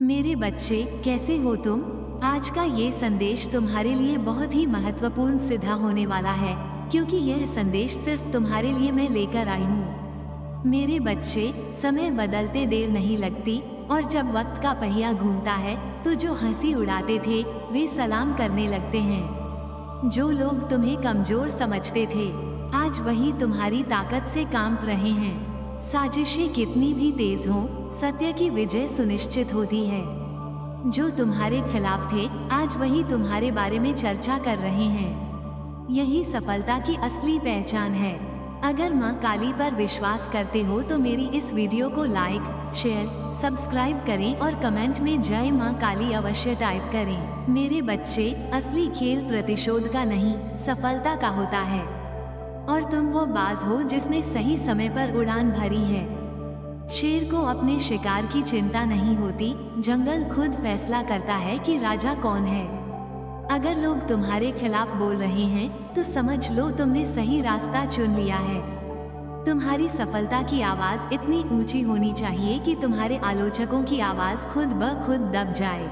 मेरे बच्चे, कैसे हो तुम? आज का ये संदेश तुम्हारे लिए बहुत ही महत्वपूर्ण सिद्ध होने वाला है, क्योंकि यह संदेश सिर्फ तुम्हारे लिए मैं लेकर आई हूँ। मेरे बच्चे, समय बदलते देर नहीं लगती, और जब वक्त का पहिया घूमता है तो जो हंसी उड़ाते थे वे सलाम करने लगते हैं। जो लोग तुम्हें कमजोर समझते थे, आज वही तुम्हारी ताकत से कांप रहे हैं। साजिशें कितनी भी तेज हों, सत्य की विजय सुनिश्चित होती है। जो तुम्हारे खिलाफ थे, आज वही तुम्हारे बारे में चर्चा कर रहे हैं। यही सफलता की असली पहचान है। अगर माँ काली पर विश्वास करते हो तो मेरी इस वीडियो को लाइक, शेयर, सब्सक्राइब करें और कमेंट में जय माँ काली अवश्य टाइप करें। मेरे बच्चे, असली खेल प्रतिशोध का नहीं, सफलता का होता है। और तुम वो बाज हो जिसने सही समय पर उड़ान भरी है। शेर को अपने शिकार की चिंता नहीं होती, जंगल खुद फैसला करता है कि राजा कौन है। अगर लोग तुम्हारे खिलाफ बोल रहे हैं तो समझ लो तुमने सही रास्ता चुन लिया है। तुम्हारी सफलता की आवाज इतनी ऊंची होनी चाहिए कि तुम्हारे आलोचकों की आवाज खुद ब खुद दब जाए।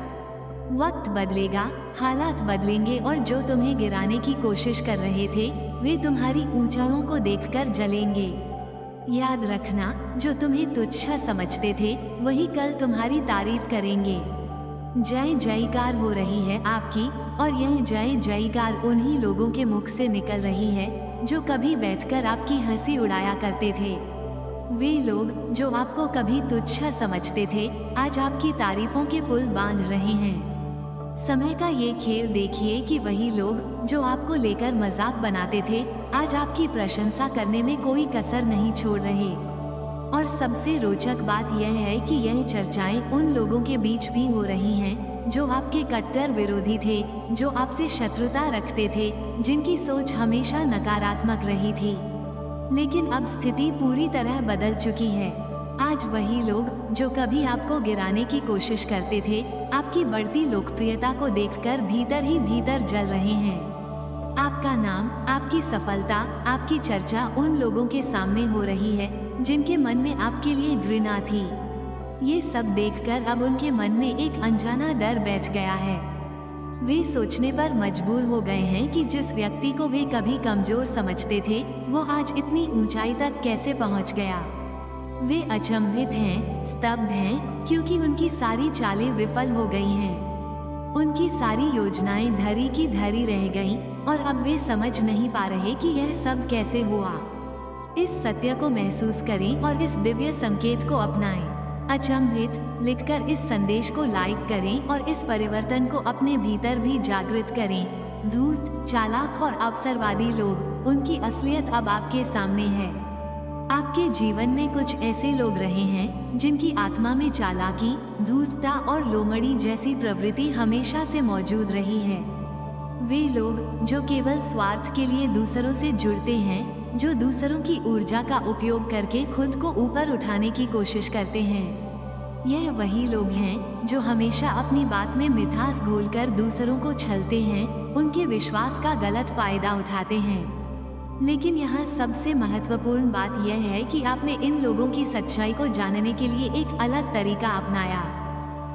वक्त बदलेगा, हालात बदलेंगे, और जो तुम्हें गिराने की कोशिश कर रहे थे वे तुम्हारी ऊंचाइयों को देखकर जलेंगे। याद रखना, जो तुम्हें तुच्छ समझते थे वही कल तुम्हारी तारीफ करेंगे। जय जयकार हो रही है आपकी, और यह जय जयकार उन्हीं लोगों के मुख से निकल रही है जो कभी बैठकर आपकी हंसी उड़ाया करते थे। वे लोग जो आपको कभी तुच्छ समझते थे, आज आपकी तारीफों के पुल बांध रहे हैं। समय का ये खेल देखिए कि वही लोग जो आपको लेकर मजाक बनाते थे, आज आपकी प्रशंसा करने में कोई कसर नहीं छोड़ रहे। और सबसे रोचक बात यह है कि यह चर्चाएं उन लोगों के बीच भी हो रही हैं जो आपके कट्टर विरोधी थे, जो आपसे शत्रुता रखते थे, जिनकी सोच हमेशा नकारात्मक रही थी। लेकिन अब स्थिति पूरी तरह बदल चुकी है। आज वही लोग जो कभी आपको गिराने की कोशिश करते थे, आपकी बढ़ती लोकप्रियता को देखकर भीतर ही भीतर जल रहे हैं। आपका नाम, आपकी सफलता, आपकी चर्चा उन लोगों के सामने हो रही है जिनके मन में आपके लिए घृणा थी। ये सब देखकर अब उनके मन में एक अनजाना डर बैठ गया है। वे सोचने पर मजबूर हो गए हैं कि जिस व्यक्ति को वे कभी कमजोर समझते थे वो आज इतनी ऊंचाई तक कैसे पहुंच गया। वे अचंभित हैं, स्तब्ध हैं, क्योंकि उनकी सारी चालें विफल हो गई हैं। उनकी सारी योजनाएं धरी की धरी रह गईं, और अब वे समझ नहीं पा रहे कि यह सब कैसे हुआ। इस सत्य को महसूस करें और इस दिव्य संकेत को अपनाएं। अचंभित लिखकर इस संदेश को लाइक करें और इस परिवर्तन को अपने भीतर भी जागृत करें। धूर्त, चालाक और अवसरवादी लोग, उनकी असलियत अब आपके सामने है। आपके जीवन में कुछ ऐसे लोग रहे हैं जिनकी आत्मा में चालाकी, धूर्तता और लोमड़ी जैसी प्रवृत्ति हमेशा से मौजूद रही है। वे लोग जो केवल स्वार्थ के लिए दूसरों से जुड़ते हैं, जो दूसरों की ऊर्जा का उपयोग करके खुद को ऊपर उठाने की कोशिश करते हैं। यह वही लोग हैं जो हमेशा अपनी बात में मिठास घोलकर दूसरों को छलते हैं, उनके विश्वास का गलत फायदा उठाते हैं। लेकिन यहाँ सबसे महत्वपूर्ण बात यह है कि आपने इन लोगों की सच्चाई को जानने के लिए एक अलग तरीका अपनाया।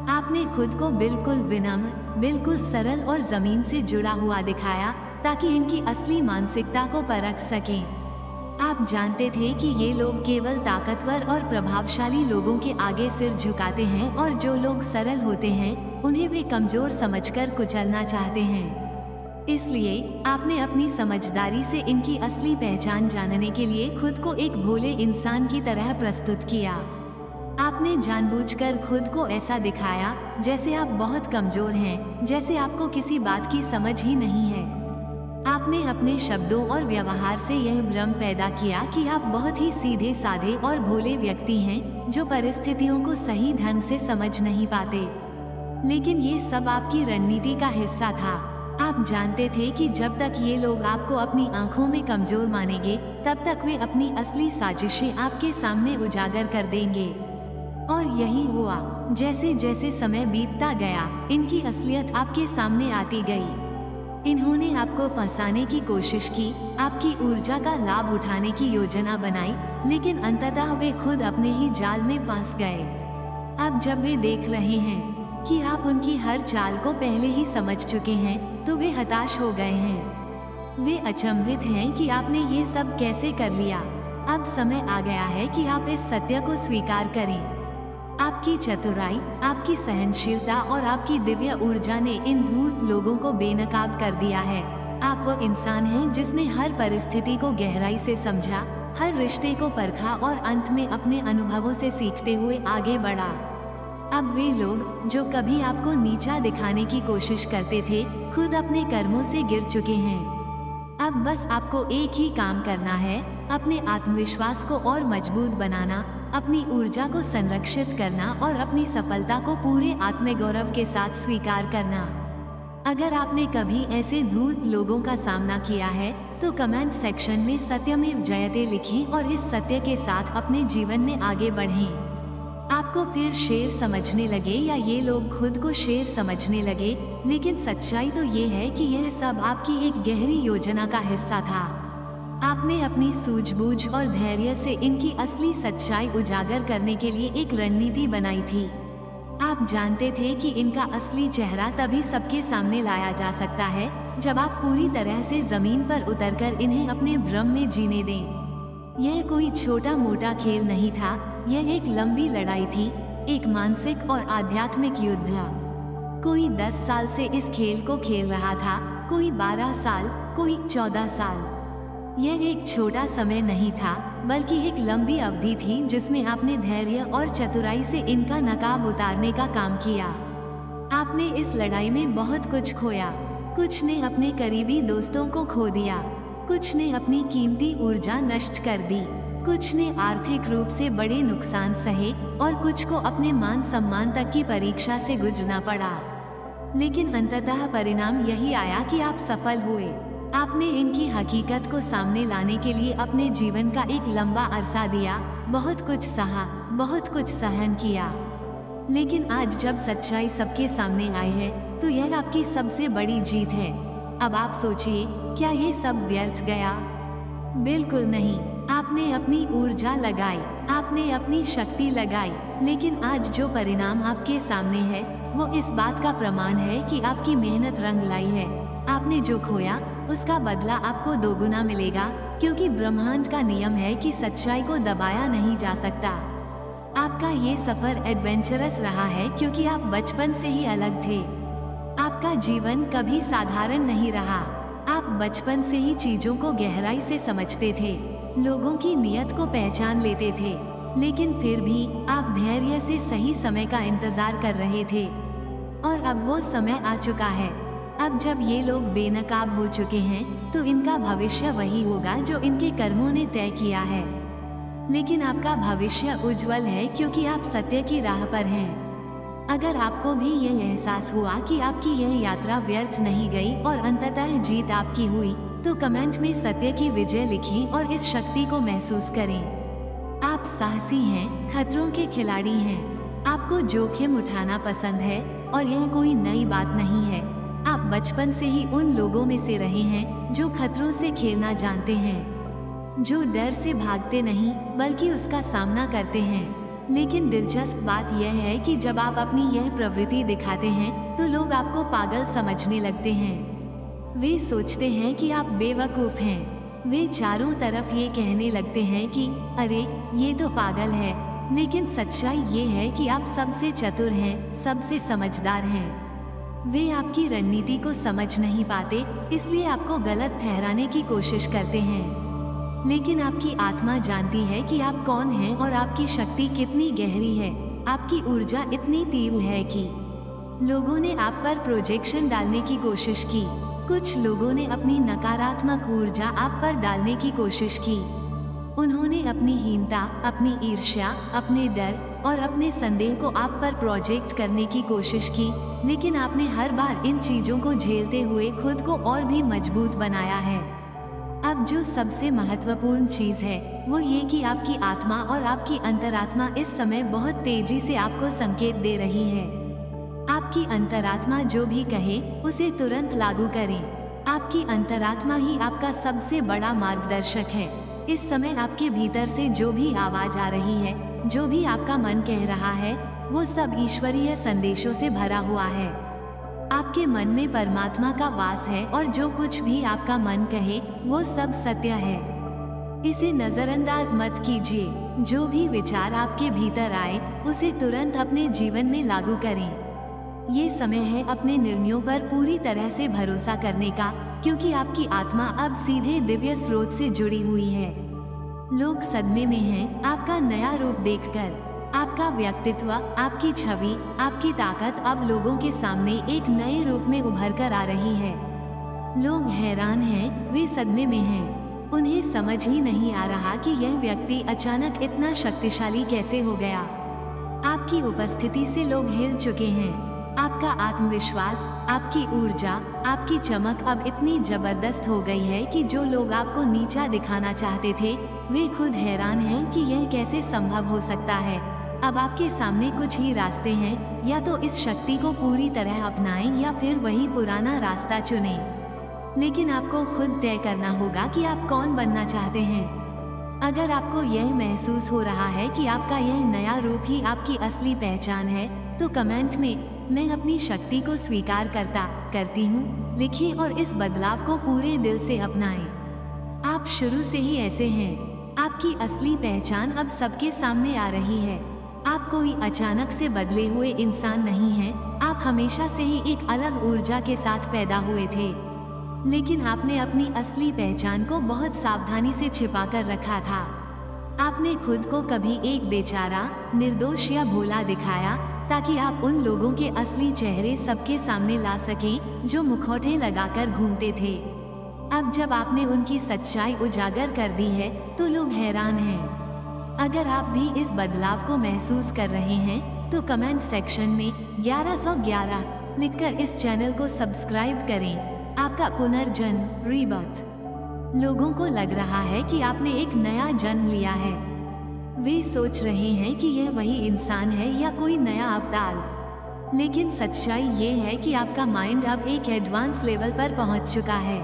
आपने खुद को बिल्कुल विनम्र, बिल्कुल सरल और जमीन से जुड़ा हुआ दिखाया, ताकि इनकी असली मानसिकता को परख सकें। आप जानते थे कि ये लोग केवल ताकतवर और प्रभावशाली लोगों के आगे सिर झुकाते हैं, और जो लोग सरल होते हैं उन्हें वे कमजोर समझकर कुचलना चाहते हैं। इसलिए आपने अपनी समझदारी से इनकी असली पहचान जानने के लिए खुद को एक भोले इंसान की तरह प्रस्तुत किया। आपने जानबूझकर खुद को ऐसा दिखाया जैसे आप बहुत कमजोर हैं, जैसे आपको किसी बात की समझ ही नहीं है। आपने अपने शब्दों और व्यवहार से यह भ्रम पैदा किया कि आप बहुत ही सीधे साधे और भोले व्यक्ति हैं जो परिस्थितियों को सही ढंग से समझ नहीं पाते। लेकिन ये सब आपकी रणनीति का हिस्सा था। आप जानते थे कि जब तक ये लोग आपको अपनी आंखों में कमजोर मानेंगे, तब तक वे अपनी असली साजिशें आपके सामने उजागर कर देंगे। और यही हुआ। जैसे जैसे समय बीतता गया, इनकी असलियत आपके सामने आती गई। इन्होंने आपको फंसाने की कोशिश की, आपकी ऊर्जा का लाभ उठाने की योजना बनाई, लेकिन अंततः वे खुद अपने ही जाल में फंस गए। अब जब वे देख रहे हैं कि आप उनकी हर चाल को पहले ही समझ चुके हैं, तो वे हताश हो गए हैं। वे अचंभित हैं कि आपने ये सब कैसे कर लिया। अब समय आ गया है कि आप इस सत्य को स्वीकार करें। आपकी चतुराई, आपकी सहनशीलता और आपकी दिव्य ऊर्जा ने इन धूर्त लोगों को बेनकाब कर दिया है। आप वो इंसान हैं जिसने हर परिस्थिति को गहराई से समझा, हर रिश्ते को परखा और अंत में अपने अनुभवों से सीखते हुए आगे बढ़ा। अब वे लोग जो कभी आपको नीचा दिखाने की कोशिश करते थे, खुद अपने कर्मों से गिर चुके हैं। अब बस आपको एक ही काम करना है, अपने आत्मविश्वास को और मजबूत बनाना, अपनी ऊर्जा को संरक्षित करना और अपनी सफलता को पूरे आत्मगौरव के साथ स्वीकार करना। अगर आपने कभी ऐसे धूर्त लोगों का सामना किया है, तो कमेंट सेक्शन में सत्यमेव जयते लिखें और इस सत्य के साथ अपने जीवन में आगे बढ़ें। आपको फिर शेर समझने लगे या ये लोग खुद को शेर समझने लगे, लेकिन सच्चाई तो ये है कि यह सब आपकी एक गहरी योजना का हिस्सा था। आपने अपनी सूझबूझ और धैर्य से इनकी असली सच्चाई उजागर करने के लिए एक रणनीति बनाई थी। आप जानते थे कि इनका असली चेहरा तभी सबके सामने लाया जा सकता है जब आप पूरी तरह से जमीन पर उतरकर इन्हें अपने भ्रम में जीने दें। यह कोई छोटा मोटा खेल नहीं था, यह एक लंबी लड़ाई थी, एक मानसिक और आध्यात्मिक युद्ध। कोई 10 साल से इस खेल को खेल रहा था, कोई 12 साल, कोई 14 साल। यह एक छोटा समय नहीं था, बल्कि एक लंबी अवधि थी जिसमें आपने धैर्य और चतुराई से इनका नकाब उतारने का काम किया। आपने इस लड़ाई में बहुत कुछ खोया। कुछ ने अपने करीबी दोस्तों को खो दिया, कुछ ने अपनी कीमती ऊर्जा नष्ट कर दी, कुछ ने आर्थिक रूप से बड़े नुकसान सहे और कुछ को अपने मान सम्मान तक की परीक्षा से गुजरना पड़ा। लेकिन अंततः परिणाम यही आया कि आप सफल हुए। आपने इनकी हकीकत को सामने लाने के लिए अपने जीवन का एक लंबा अरसा दिया, बहुत कुछ सहा, बहुत कुछ सहन किया। लेकिन आज जब सच्चाई सबके सामने आई है, तो यह आपकी सबसे बड़ी जीत है। अब आप सोचिए, क्या ये सब व्यर्थ गया? बिल्कुल नहीं। आपने अपनी ऊर्जा लगाई, आपने अपनी शक्ति लगाई, लेकिन आज जो परिणाम आपके सामने है, वो इस बात का प्रमाण है कि आपकी मेहनत रंग लाई है। आपने जो खोया, उसका बदला आपको दोगुना मिलेगा, क्योंकि ब्रह्मांड का नियम है कि सच्चाई को दबाया नहीं जा सकता। आपका ये सफर एडवेंचरस रहा है क्योंकि आप बचपन से ही अलग थे। आपका जीवन कभी साधारण नहीं रहा। आप बचपन से ही चीजों को गहराई से समझते थे, लोगों की नीयत को पहचान लेते थे, लेकिन फिर भी आप धैर्य से सही समय का इंतजार कर रहे थे। और अब वो समय आ चुका है। अब जब ये लोग बेनकाब हो चुके हैं, तो इनका भविष्य वही होगा जो इनके कर्मों ने तय किया है। लेकिन आपका भविष्य उज्जवल है क्योंकि आप सत्य की राह पर हैं। अगर आपको भी यह एहसास हुआ कि आपकी यह यात्रा व्यर्थ नहीं गई और अंततः जीत आपकी हुई, तो कमेंट में सत्य की विजय लिखें और इस शक्ति को महसूस करें। आप साहसी हैं, खतरों के खिलाड़ी हैं। आपको जोखिम उठाना पसंद है और यह कोई नई बात नहीं है। आप बचपन से ही उन लोगों में से रहे हैं जो खतरों से खेलना जानते हैं, जो डर से भागते नहीं बल्कि उसका सामना करते हैं। लेकिन दिलचस्प बात यह है कि जब आप अपनी यह प्रवृत्ति दिखाते हैं, तो लोग आपको पागल समझने लगते हैं। वे सोचते हैं कि आप बेवकूफ़ हैं। वे चारों तरफ ये कहने लगते हैं कि अरे ये तो पागल है। लेकिन सच्चाई ये है कि आप सबसे चतुर हैं, सबसे समझदार हैं। वे आपकी रणनीति को समझ नहीं पाते, इसलिए आपको गलत ठहराने की कोशिश करते हैं। लेकिन आपकी आत्मा जानती है कि आप कौन हैं और आपकी शक्ति कितनी गहरी है। आपकी ऊर्जा इतनी तीव्र है कि लोगों ने आप पर प्रोजेक्शन डालने की कोशिश की। कुछ लोगों ने अपनी नकारात्मक ऊर्जा आप पर डालने की कोशिश की। उन्होंने अपनी हीनता, अपनी ईर्ष्या, अपने डर और अपने संदेह को आप पर प्रोजेक्ट करने की कोशिश की, लेकिन आपने हर बार इन चीजों को झेलते हुए खुद को और भी मजबूत बनाया है। अब जो सबसे महत्वपूर्ण चीज है, वो ये कि आपकी आत्मा और आपकी अंतरात्मा इस समय बहुत तेजी से आपको संकेत दे रही है। आपकी अंतरात्मा जो भी कहे, उसे तुरंत लागू करें। आपकी अंतरात्मा ही आपका सबसे बड़ा मार्गदर्शक है। इस समय आपके भीतर से जो भी आवाज आ रही है, जो भी आपका मन कह रहा है, वो सब ईश्वरीय संदेशों से भरा हुआ है। आपके मन में परमात्मा का वास है और जो कुछ भी आपका मन कहे वो सब सत्य है। इसे नजरअंदाज मत कीजिए। जो भी विचार आपके भीतर आए उसे तुरंत अपने जीवन में लागू करें। ये समय है अपने निर्णयों पर पूरी तरह से भरोसा करने का, क्योंकि आपकी आत्मा अब सीधे दिव्य स्रोत से जुड़ी हुई है। लोग सदमे में हैं आपका नया रूप देखकर। आपका व्यक्तित्व, आपकी छवि, आपकी ताकत अब लोगों के सामने एक नए रूप में उभर कर आ रही है। लोग हैरान हैं, वे सदमे में हैं। उन्हें समझ ही नहीं आ रहा कि यह व्यक्ति अचानक इतना शक्तिशाली कैसे हो गया। आपकी उपस्थिति से लोग हिल चुके हैं। आपका आत्मविश्वास, आपकी ऊर्जा, आपकी चमक अब इतनी जबरदस्त हो गई है कि जो लोग आपको नीचा दिखाना चाहते थे वे खुद हैरान हैं कि यह कैसे संभव हो सकता है। अब आपके सामने कुछ ही रास्ते हैं, या तो इस शक्ति को पूरी तरह अपनाएं या फिर वही पुराना रास्ता चुनें। लेकिन आपको खुद तय करना होगा कि आप कौन बनना चाहते हैं। अगर आपको यह महसूस हो रहा है कि आपका यह नया रूप ही आपकी असली पहचान है, तो कमेंट में मैं अपनी शक्ति को स्वीकार करती हूँ लिखें और इस बदलाव को पूरे दिल से अपनाएं। आप शुरू से ही ऐसे हैं। आपकी असली पहचान अब सबके सामने आ रही है। आप कोई अचानक से बदले हुए इंसान नहीं हैं। आप हमेशा से ही एक अलग ऊर्जा के साथ पैदा हुए थे, लेकिन आपने अपनी असली पहचान को बहुत सावधानी से छिपा कर रखा था। आपने खुद को कभी एक बेचारा, निर्दोष या भोला दिखाया ताकि आप उन लोगों के असली चेहरे सबके सामने ला सकें जो मुखौटे लगाकर घूमते थे। अब जब आपने उनकी सच्चाई उजागर कर दी है तो लोग हैरान हैं। अगर आप भी इस बदलाव को महसूस कर रहे हैं तो कमेंट सेक्शन में 1111 लिखकर इस चैनल को सब्सक्राइब करें। आपका पुनर्जन्म, रीबर्थ। लोगों को लग रहा है कि आपने एक नया जन्म लिया है। वे सोच रहे हैं कि यह वही इंसान है या कोई नया अवतार, लेकिन सच्चाई ये है कि आपका माइंड अब एक एडवांस लेवल पर पहुंच चुका है।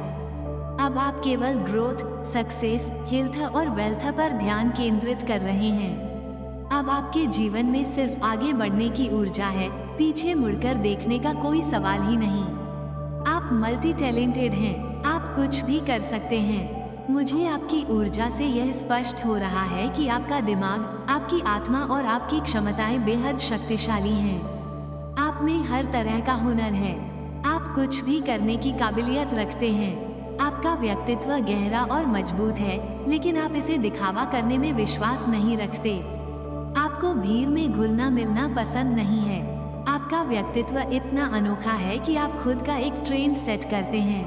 अब आप केवल ग्रोथ, सक्सेस, हेल्थ और वेल्थ पर ध्यान केंद्रित कर रहे हैं। अब आपके जीवन में सिर्फ आगे बढ़ने की ऊर्जा है, पीछे मुड़कर देखने का कोई सवाल ही नहीं। आप मल्टी टैलेंटेड हैं। आप कुछ भी कर सकते हैं। मुझे आपकी ऊर्जा से यह स्पष्ट हो रहा है कि आपका दिमाग, आपकी आत्मा और आपकी क्षमताएं बेहद शक्तिशाली हैं। आप में हर तरह का हुनर है। आप कुछ भी करने की काबिलियत रखते हैं। आपका व्यक्तित्व गहरा और मजबूत है, लेकिन आप इसे दिखावा करने में विश्वास नहीं रखते। आपको भीड़ में घुलना मिलना पसंद नहीं है। आपका व्यक्तित्व इतना अनोखा है कि आप खुद का एक ट्रेंड सेट करते हैं।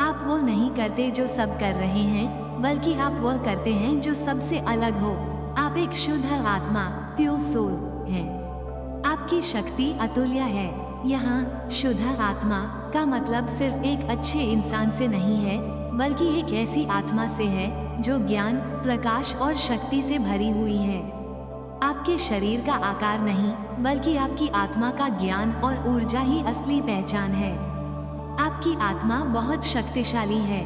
आप वो नहीं करते जो सब कर रहे हैं, बल्कि आप वह करते हैं जो सबसे अलग हो। आप एक शुद्ध आत्मा, प्योर सोल हैं। आपकी शक्ति अतुल्य है। यहाँ शुद्ध आत्मा का मतलब सिर्फ एक अच्छे इंसान से नहीं है, बल्कि एक ऐसी आत्मा से है जो ज्ञान, प्रकाश और शक्ति से भरी हुई है। आपके शरीर का आकार नहीं, बल्कि आपकी आत्मा का ज्ञान और ऊर्जा ही असली पहचान है। आपकी आत्मा बहुत शक्तिशाली है।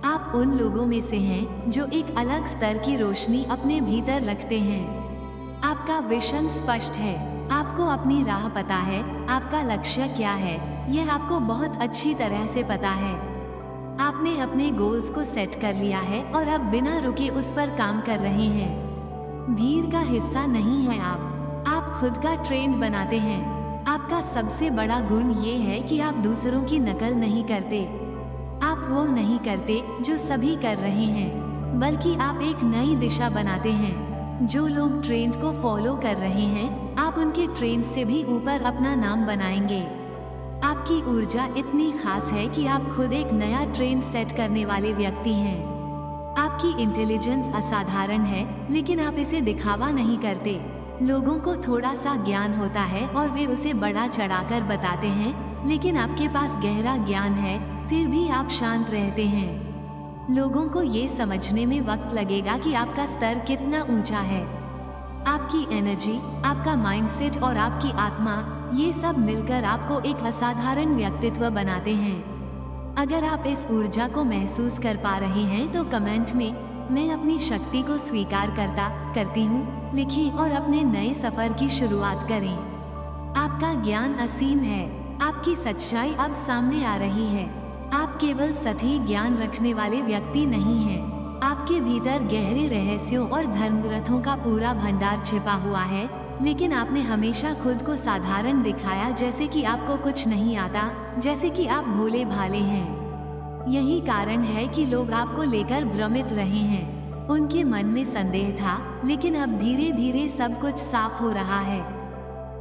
आप उन लोगों में से हैं जो एक अलग स्तर की रोशनी अपने भीतर रखते हैं। आपका विजन स्पष्ट है। आपको अपनी राह पता है। आपका लक्ष्य क्या है यह आपको बहुत अच्छी तरह से पता है। आपने अपने गोल्स को सेट कर लिया है और अब बिना रुके उस पर काम कर रहे हैं। भीड़ का हिस्सा नहीं है आप खुद का ट्रेंड बनाते हैं। आपका सबसे बड़ा गुण ये है कि आप दूसरों की नकल नहीं करते। आप वो नहीं करते जो सभी कर रहे हैं, बल्कि आप एक नई दिशा बनाते हैं। जो लोग ट्रेंड को फॉलो कर रहे हैं, आप उनके ट्रेंड से भी ऊपर अपना नाम बनाएंगे। आपकी ऊर्जा इतनी खास है कि आप खुद एक नया ट्रेंड सेट करने वाले व्यक्ति हैं। आपकी इंटेलिजेंस असाधारण है, लेकिन आप इसे दिखावा नहीं करते। लोगों को थोड़ा सा ज्ञान होता है और वे उसे बढ़ा चढ़ाकर बताते हैं, लेकिन आपके पास गहरा ज्ञान है, फिर भी आप शांत रहते हैं। लोगों को ये समझने में वक्त लगेगा कि आपका स्तर कितना ऊंचा है। आपकी एनर्जी, आपका माइंडसेट और आपकी आत्मा, ये सब मिलकर आपको एक असाधारण व्यक्तित्व बनाते हैं। अगर आप इस ऊर्जा को महसूस कर पा रहे हैं तो कमेंट में मैं अपनी शक्ति को स्वीकार करती हूँ। लिखें और अपने नए सफर की शुरुआत करें। आपका ज्ञान असीम है। आपकी सच्चाई अब सामने आ रही है। आप केवल सही ज्ञान रखने वाले व्यक्ति नहीं हैं। आपके भीतर गहरे रहस्यों और धर्मग्रंथों का पूरा भंडार छिपा हुआ है, लेकिन आपने हमेशा खुद को साधारण दिखाया, जैसे कि आपको कुछ नहीं आता, जैसे कि आप भोले भाले हैं। यही कारण है कि लोग आपको लेकर भ्रमित रहे हैं। उनके मन में संदेह था, लेकिन अब धीरे धीरे सब कुछ साफ हो रहा है।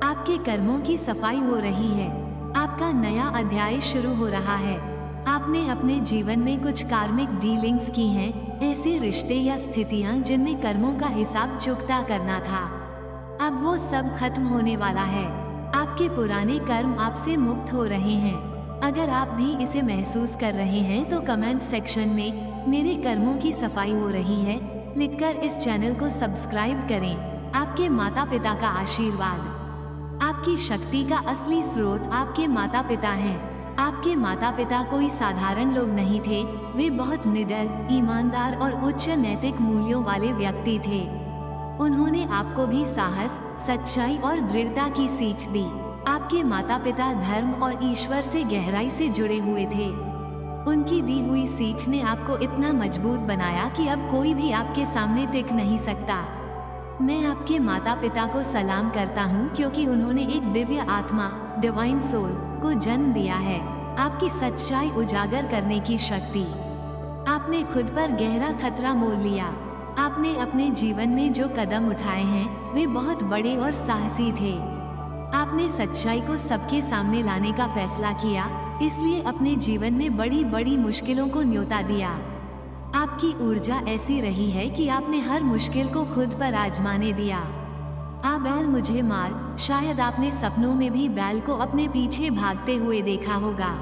आपके कर्मों की सफाई हो रही है। आपका नया अध्याय शुरू हो रहा है। आपने अपने जीवन में कुछ कार्मिक डीलिंग्स की हैं, ऐसे रिश्ते या स्थितियां जिनमें कर्मों का हिसाब चुकता करना था। अब वो सब खत्म होने वाला है। आपके पुराने कर्म आपसे मुक्त हो रहे हैं। अगर आप भी इसे महसूस कर रहे हैं तो कमेंट सेक्शन में मेरे कर्मों की सफाई हो रही है लिखकर इस चैनल को सब्सक्राइब करें। आपके माता पिता का आशीर्वाद। आपकी शक्ति का असली स्रोत आपके माता पिता हैं। आपके माता पिता कोई साधारण लोग नहीं थे। वे बहुत निडर, ईमानदार और उच्च नैतिक मूल्यों वाले व्यक्ति थे। उन्होंने आपको भी साहस, सच्चाई और दृढ़ता की सीख दी। आपके माता पिता धर्म और ईश्वर से गहराई से जुड़े हुए थे। उनकी दी हुई सीख ने आपको इतना मजबूत बनाया कि अब कोई भी आपके सामने टिक नहीं सकता। मैं आपके माता पिता को सलाम करता हूँ, क्योंकि उन्होंने एक दिव्य आत्मा, डिवाइन सोल को जन्म दिया है। आपकी सच्चाई उजागर करने की शक्ति। आपने खुद पर गहरा खतरा मोल लिया। आपने अपने जीवन में जो कदम उठाए हैं वे बहुत बड़े और साहसी थे। आपने सच्चाई को सबके सामने लाने का फैसला किया, इसलिए अपने जीवन में बड़ी बड़ी मुश्किलों को न्योता दिया। आपकी ऊर्जा ऐसी रही है कि आपने हर मुश्किल को खुद पर आजमाने दिया। आ बैल मुझे मार, शायद आपने सपनों में भी बैल को अपने पीछे भागते हुए देखा होगा।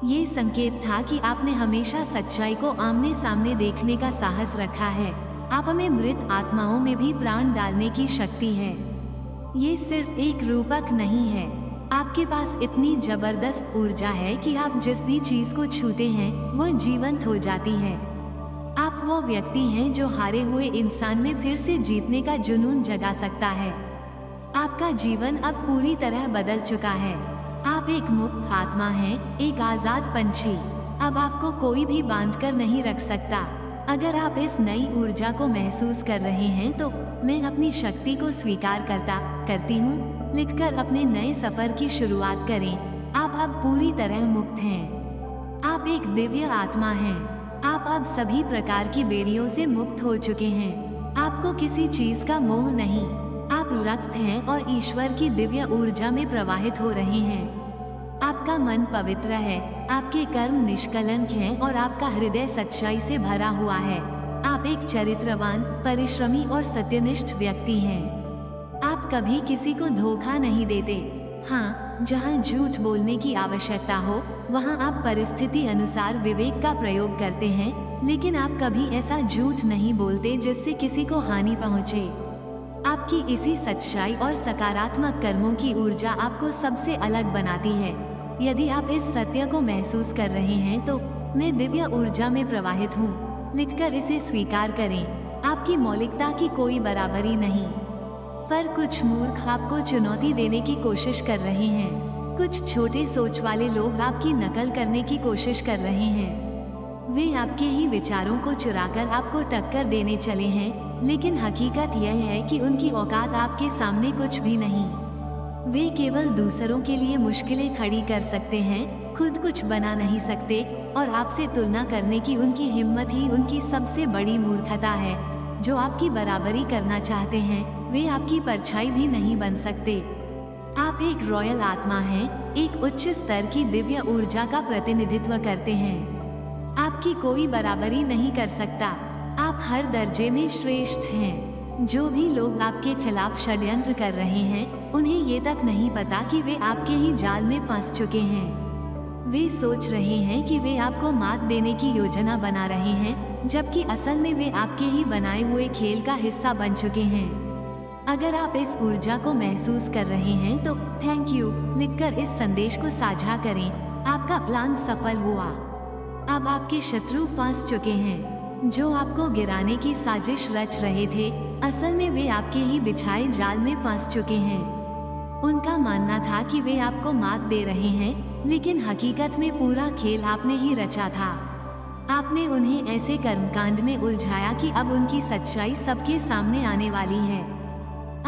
ये संकेत था कि आपने हमेशा सच्चाई को आमने सामने देखने का साहस रखा है। आप में मृत आत्माओं में भी प्राण डालने की शक्ति है। ये सिर्फ एक रूपक नहीं है। आपके पास इतनी जबरदस्त ऊर्जा है कि आप जिस भी चीज को छूते हैं वो जीवंत हो जाती है। आप वो व्यक्ति हैं जो हारे हुए इंसान में फिर से जीतने का जुनून जगा सकता है। आपका जीवन अब पूरी तरह बदल चुका है। आप एक मुक्त आत्मा हैं, एक आजाद पंछी। अब आपको कोई भी बांधकर नहीं रख सकता। अगर आप इस नई ऊर्जा को महसूस कर रहे हैं तो मैं अपनी शक्ति को स्वीकार करती हूँ लिखकर अपने नए सफर की शुरुआत करें। आप अब पूरी तरह मुक्त हैं। आप एक दिव्य आत्मा हैं। आप अब सभी प्रकार की बेड़ियों से मुक्त हो चुके हैं। आपको किसी चीज का मोह नहीं। आप रक्त हैं और ईश्वर की दिव्य ऊर्जा में प्रवाहित हो रहे हैं। आपका मन पवित्र है, आपके कर्म निष्कलंक हैं और आपका हृदय सच्चाई से भरा हुआ है। आप एक चरित्रवान, परिश्रमी और सत्यनिष्ठ व्यक्ति हैं। आप कभी किसी को धोखा नहीं देते। हाँ, जहाँ झूठ बोलने की आवश्यकता हो वहाँ आप परिस्थिति अनुसार विवेक का प्रयोग करते हैं, लेकिन आप कभी ऐसा झूठ नहीं बोलते जिससे किसी को हानि पहुँचे। आपकी इसी सच्चाई और सकारात्मक कर्मों की ऊर्जा आपको सबसे अलग बनाती है। यदि आप इस सत्य को महसूस कर रहे हैं तो मैं दिव्य ऊर्जा में प्रवाहित हूँ लिखकर इसे स्वीकार करें। आपकी मौलिकता की कोई बराबरी नहीं, पर कुछ मूर्ख आपको चुनौती देने की कोशिश कर रहे हैं। कुछ छोटे सोच वाले लोग आपकी नकल करने की कोशिश कर रहे हैं। वे आपके ही विचारों को चुराकर आपको टक्कर देने चले हैं, लेकिन हकीकत यह है कि उनकी औकात आपके सामने कुछ भी नहीं। वे केवल दूसरों के लिए मुश्किलें खड़ी कर सकते हैं, खुद कुछ बना नहीं सकते, और आपसे तुलना करने की उनकी हिम्मत ही उनकी सबसे बड़ी मूर्खता है। जो आपकी बराबरी करना चाहते हैं वे आपकी परछाई भी नहीं बन सकते। आप एक रॉयल आत्मा हैं, एक उच्च स्तर की दिव्य ऊर्जा का प्रतिनिधित्व करते हैं। आपकी कोई बराबरी नहीं कर सकता। आप हर दर्जे में श्रेष्ठ हैं। जो भी लोग आपके खिलाफ षड्यंत्र कर रहे हैं उन्हें ये तक नहीं पता कि वे आपके ही जाल में फंस चुके हैं। वे सोच रहे हैं कि वे आपको मात देने की योजना बना रहे हैं, जबकि असल में वे आपके ही बनाए हुए खेल का हिस्सा बन चुके हैं। अगर आप इस ऊर्जा को महसूस कर रहे हैं तो थैंक यू लिखकर इस संदेश को साझा करें। आपका प्लान सफल हुआ। अब आपके शत्रु फंस चुके हैं। जो आपको गिराने की साजिश रच रहे थे, असल में वे आपके ही बिछाए जाल में फंस चुके हैं। उनका मानना था कि वे आपको मात दे रहे हैं, लेकिन हकीकत में पूरा खेल आपने ही रचा था। आपने उन्हें ऐसे कर्मकांड में उलझाया कि अब उनकी सच्चाई सबके सामने आने वाली है।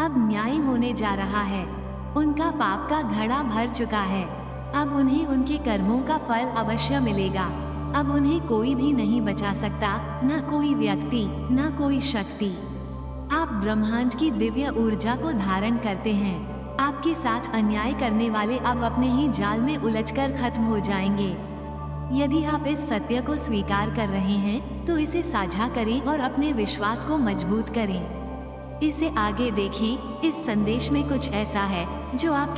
अब न्याय होने जा रहा है। उनका पाप का घड़ा भर चुका है। अब उन्हें उनके कर्मों का फल अवश्य मिलेगा। अब उन्हें कोई भी नहीं बचा सकता, न कोई व्यक्ति, न कोई शक्ति। आप ब्रह्मांड की दिव्य ऊर्जा को धारण करते हैं। आपके साथ अन्याय करने वाले अब अपने ही जाल में उलझकर खत्म हो जाएंगे। यदि आप इस सत्य को स्वीकार कर रहे हैं, तो इसे साझा करें और अपने विश्वास को मजबूत करें। इसे आगे देखें। इस संदेश में कुछ ऐसा है जो आप